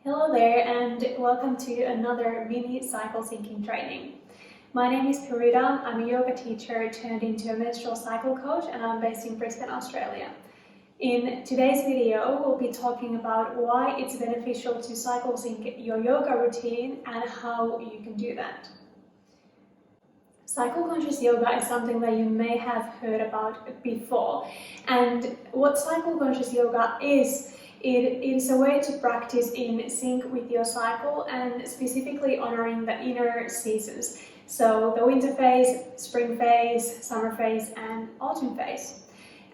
Hello there and welcome to another mini cycle syncing training. My name is Purita. I'm a yoga teacher turned into a menstrual cycle coach and I'm based in Brisbane, Australia. In today's video, we'll be talking about why it's beneficial to cycle sync your yoga routine and how you can do that. Cycle conscious yoga is something that you may have heard about before, and what cycle conscious yoga is, it is a way to practice in sync with your cycle and specifically honoring the inner seasons. So the winter phase, spring phase, summer phase and autumn phase.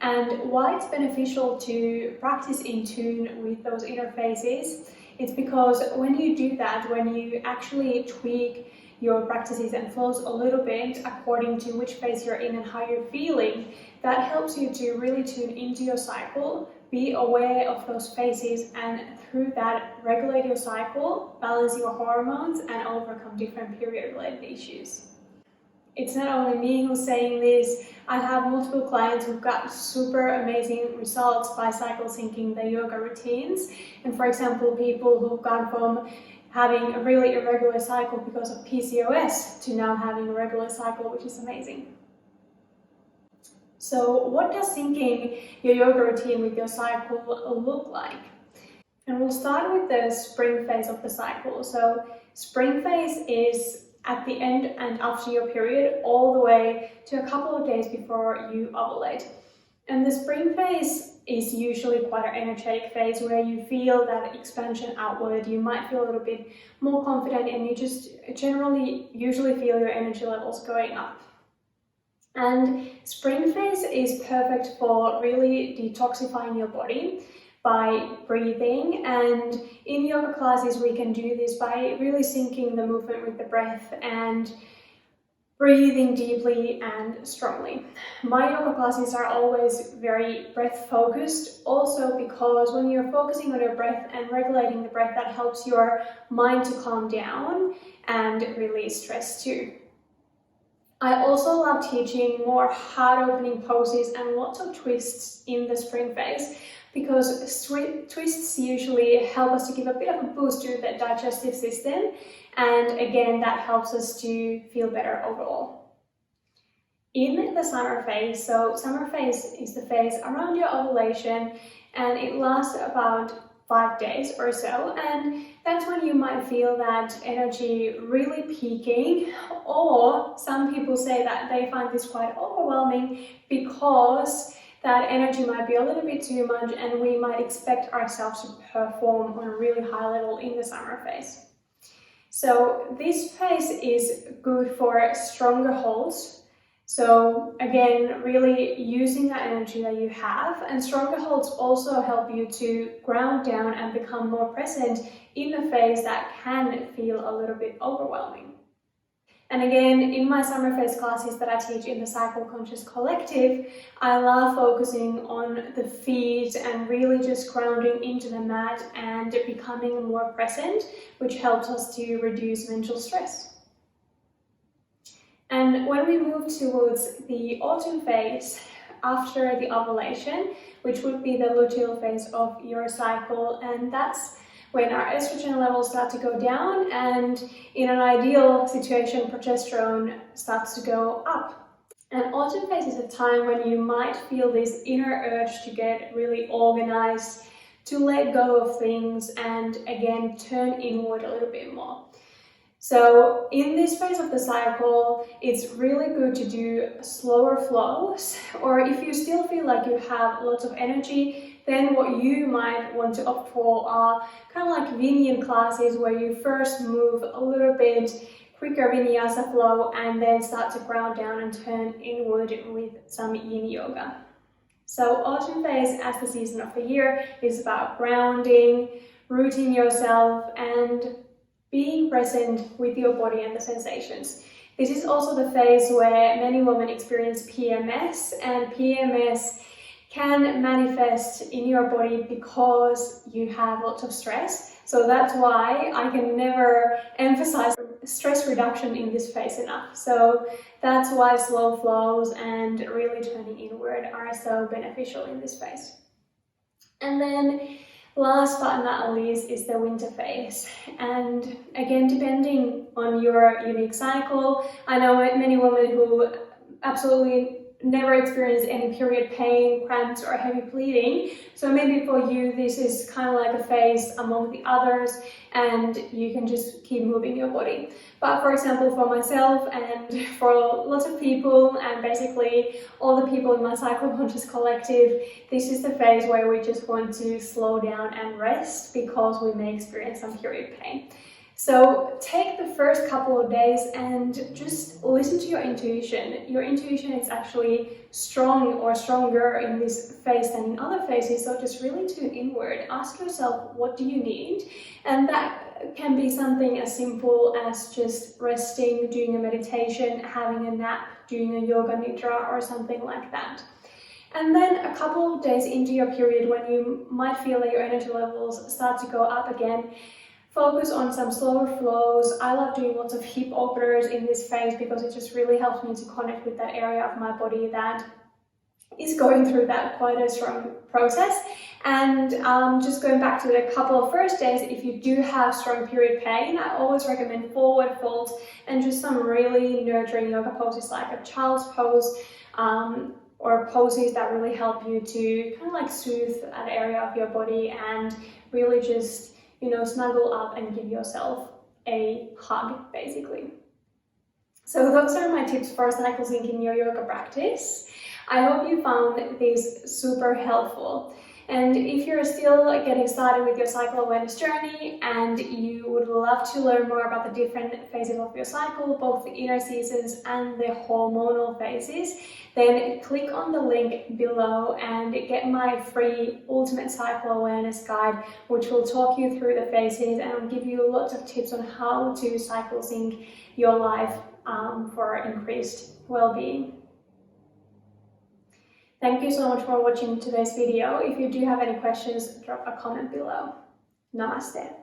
And why it's beneficial to practice in tune with those inner phases, it's because when you do that, when you actually tweak your practices and flows a little bit according to which phase you're in and how you're feeling, that helps you to really tune into your cycle, be aware of those phases, and through that regulate your cycle, balance your hormones and overcome different period related issues. It's not only me who's saying this. I have multiple clients who've got super amazing results by cycle syncing their yoga routines. And for example, people who've gone from having a really irregular cycle because of PCOS to now having a regular cycle, which is amazing. So what does syncing your yoga routine with your cycle look like? And we'll start with the spring phase of the cycle. So spring phase is at the end and after your period, all the way to a couple of days before you ovulate. And the spring phase is usually quite an energetic phase where you feel that expansion outward. You might feel a little bit more confident and you just generally usually feel your energy levels going up. And spring phase is perfect for really detoxifying your body by breathing, and in yoga classes we can do this by really syncing the movement with the breath and breathing deeply and strongly. My yoga classes are always very breath focused, also because when you're focusing on your breath and regulating the breath, that helps your mind to calm down and release stress too. I also love teaching more heart opening poses and lots of twists in the spring phase, because twists usually help us to give a bit of a boost to the digestive system, and again that helps us to feel better overall. In the summer phase, so summer phase is the phase around your ovulation and it lasts about 5 days or so, and that's when you might feel that energy really peaking, or some people say that they find this quite overwhelming because that energy might be a little bit too much and we might expect ourselves to perform on a really high level in the summer phase. So this phase is good for stronger holds. So again, really using that energy that you have, and stronger holds also help you to ground down and become more present in a phase that can feel a little bit overwhelming. And again, in my summer phase classes that I teach in the Cycle Conscious Collective, I love focusing on the feet and really just grounding into the mat and becoming more present, which helps us to reduce mental stress. And when we move towards the autumn phase, after the ovulation, which would be the luteal phase of your cycle, and that's when our estrogen levels start to go down, and in an ideal situation, progesterone starts to go up. And autumn phase is a time when you might feel this inner urge to get really organized, to let go of things, and again, turn inward a little bit more. So in this phase of the cycle, it's really good to do slower flows, or if you still feel like you have lots of energy, then what you might want to opt for are kind of like Vinyan classes where you first move a little bit quicker vinyasa flow and then start to ground down and turn inward with some yin yoga. So autumn phase, as the season of the year, is about grounding, rooting yourself and being present with your body and the sensations. This is also the phase where many women experience PMS, and PMS can manifest in your body because you have lots of stress. So that's why I can never emphasize stress reduction in this phase enough. So that's why slow flows and really turning inward are so beneficial in this phase. And then Last but not least is the winter phase. And again, depending on your unique cycle, I know many women who absolutely never experience any period pain, cramps, or heavy bleeding. So maybe for you, this is kind of like a phase among the others, and you can just keep moving your body. But for example, for myself and for lots of people, and basically all the people in my Cycle Conscious collective, this is the phase where we just want to slow down and rest because we may experience some period pain. So take the first couple of days and just listen to your intuition. Your intuition is actually strong or stronger in this phase than in other phases. So just really tune inward. Ask yourself, what do you need? And that can be something as simple as just resting, doing a meditation, having a nap, doing a yoga nidra or something like that. And then a couple of days into your period, when you might feel that your energy levels start to go up again, focus on some slower flows. I love doing lots of hip openers in this phase because it just really helps me to connect with that area of my body that is going through that quite a strong process. And just going back to the couple of first days, if you do have strong period pain, I always recommend forward fold and just some really nurturing yoga poses like a child's pose, or poses that really help you to kind of like soothe that area of your body and really just, you know, snuggle up and give yourself a hug, basically. So those are my tips for cycle sync in your yoga practice. I hope you found these super helpful. And if you're still getting started with your cycle awareness journey and you would love to learn more about the different phases of your cycle, both the inner seasons and the hormonal phases, then click on the link below and get my free Ultimate Cycle Awareness Guide, which will talk you through the phases and will give you lots of tips on how to cycle sync your life for increased well-being. Thank you so much for watching today's video. If you do have any questions, drop a comment below. Namaste.